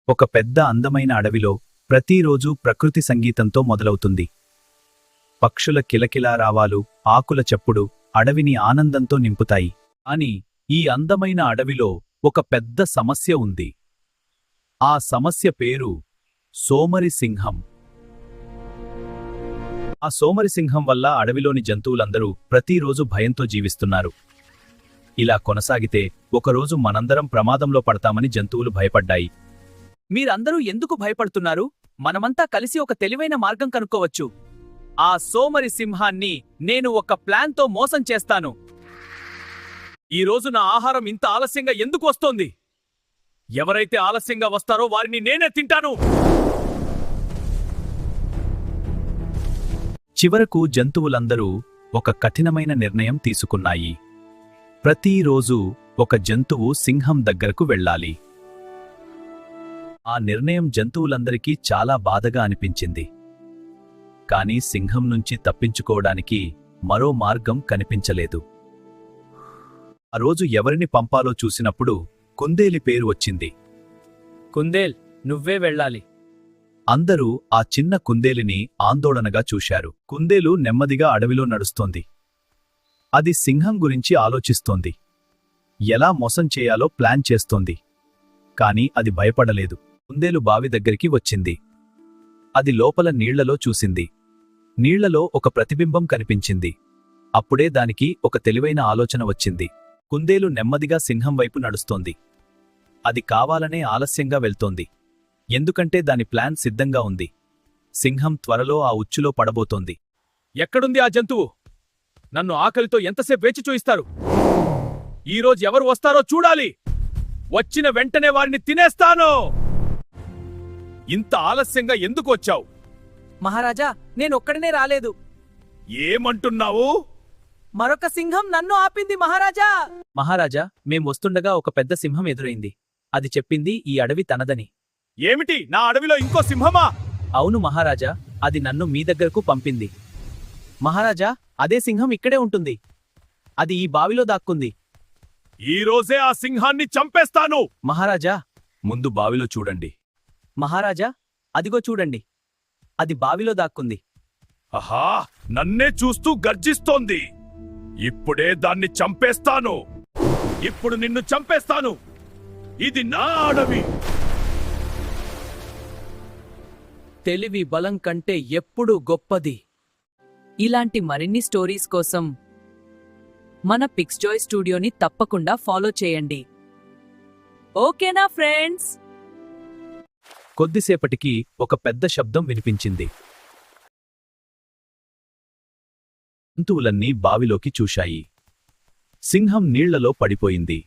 ఒక పెద్ద అందమైన అడవిలో ప్రతిరోజూ ప్రకృతి సంగీతంతో మొదలవుతుంది. పక్షుల కిలకిలా రావాలు, ఆకుల చప్పుడు అడవిని ఆనందంతో నింపుతాయి. కాని ఈ అందమైన అడవిలో ఒక పెద్ద సమస్య ఉంది. ఆ సమస్య పేరు సోమరిసింహం. ఆ సోమరిసింహం వల్ల అడవిలోని జంతువులందరూ ప్రతిరోజు భయంతో జీవిస్తున్నారు. ఇలా కొనసాగితే ఒకరోజు మనందరం ప్రమాదంలో పడతామని జంతువులు భయపడ్డాయి. మీరందరూ ఎందుకు భయపడుతున్నారు? మనమంతా కలిసి ఒక తెలివైన మార్గం కనుక్కోవచ్చు. ఆ సోమరి సింహాన్ని నేను ఒక ప్లాన్తో మోసం చేస్తాను. ఈరోజు నా ఆహారం ఇంత ఆలస్యంగా ఎందుకు వస్తోంది? ఎవరైతే ఆలస్యంగా వస్తారో వారిని నేనే తింటాను. చివరకు జంతువులందరూ ఒక కఠినమైన నిర్ణయం తీసుకున్నాయి. ప్రతిరోజు ఒక జంతువు సింహం దగ్గరకు వెళ్ళాలి. ఆ నిర్ణయం జంతువులందరికీ చాలా బాధగా అనిపించింది. కాని సింహం నుంచి తప్పించుకోవడానికి మరో మార్గం కనిపించలేదు. ఆ రోజు ఎవరిని పంపాలో చూసినప్పుడు కుందేలి పేరు వచ్చింది. కుందేల్, నువ్వే వెళ్ళాలి. అందరూ ఆ చిన్న కుందేలిని ఆందోళనగా చూశారు. కుందేలు నెమ్మదిగా అడవిలో నడుస్తోంది. అది సింహం గురించి ఆలోచిస్తోంది. ఎలా మోసం చేయాలో ప్లాన్ చేస్తోంది. కాని అది భయపడలేదు. కుందేలు బావి దగ్గరికి వచ్చింది. అది లోపల నీళ్లలో చూసింది. నీళ్లలో ఒక ప్రతిబింబం కనిపించింది. అప్పుడే దానికి ఒక తెలివైన ఆలోచన వచ్చింది. కుందేలు నెమ్మదిగా సింహం వైపు నడుస్తోంది. అది కావాలనే ఆలస్యంగా వెళ్తోంది. ఎందుకంటే దాని ప్లాన్ సిద్ధంగా ఉంది. సింహం త్వరలో ఆ ఉచ్చులో పడబోతోంది. ఎక్కడుంది ఆ జంతువు? నన్ను ఆకలితో ఎంతసేపు వేచి చూయిస్తారు? ఈరోజు ఎవరు వస్తారో చూడాలి. వచ్చిన వెంటనే వారిని తినేస్తాను. ఇంత ఆలస్యంగా ఎందుకు వచ్చావు? మహారాజా, నేనొక్కడనే రాలేదు. ఏమంటున్నావు? మరొక సింహం నన్ను ఆపింది మహారాజా. మహారాజా, మేం వస్తుండగా ఒక పెద్ద సింహం ఎదురైంది. అది చెప్పింది ఈ అడవి తనదని. ఏమిటి, నా అడవిలో ఇంకో సింహమా? అవును మహారాజా, అది నన్ను మీ దగ్గరకు పంపింది. మహారాజా, అదే సింహం ఇక్కడే ఉంటుంది. అది ఈ బావిలో దాక్కుంది. ఈరోజే ఆ సింహాన్ని చంపేస్తాను. మహారాజా, ముందు బావిలో చూడండి. మహారాజా, అదిగో చూడండి, అది బావిలో దాక్కుంది. ఆహా, నన్నే చూస్తూ గర్జిస్తోంది. ఇప్పుడే దాన్ని చంపేస్తాను. ఇప్పుడు నిన్ను చంపేస్తాను. ఇది నా అడవి. తెలివి బలం కంటే ఎప్పుడూ గొప్పది. ఇలాంటి మరిన్ని స్టోరీస్ కోసం మన పిక్స్జాయ్ స్టూడియోని తప్పకుండా ఫాలో చేయండి. ఓకేనా ఫ్రెండ్స్? కొద్దిసేపటికి ఒక పెద్ద శబ్దం వినిపించింది. జంతువులన్నీ బావిలోకి చూశాయి. సింహం నీళ్లలో పడిపోయింది.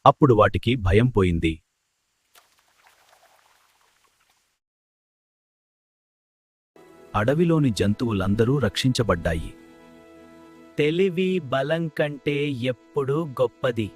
అప్పుడు వాటికి భయం పోయింది. అడవిలోని జంతువులందరూ రక్షించబడ్డాయి. తెలివి బలం కంటే ఎప్పుడూ గొప్పది.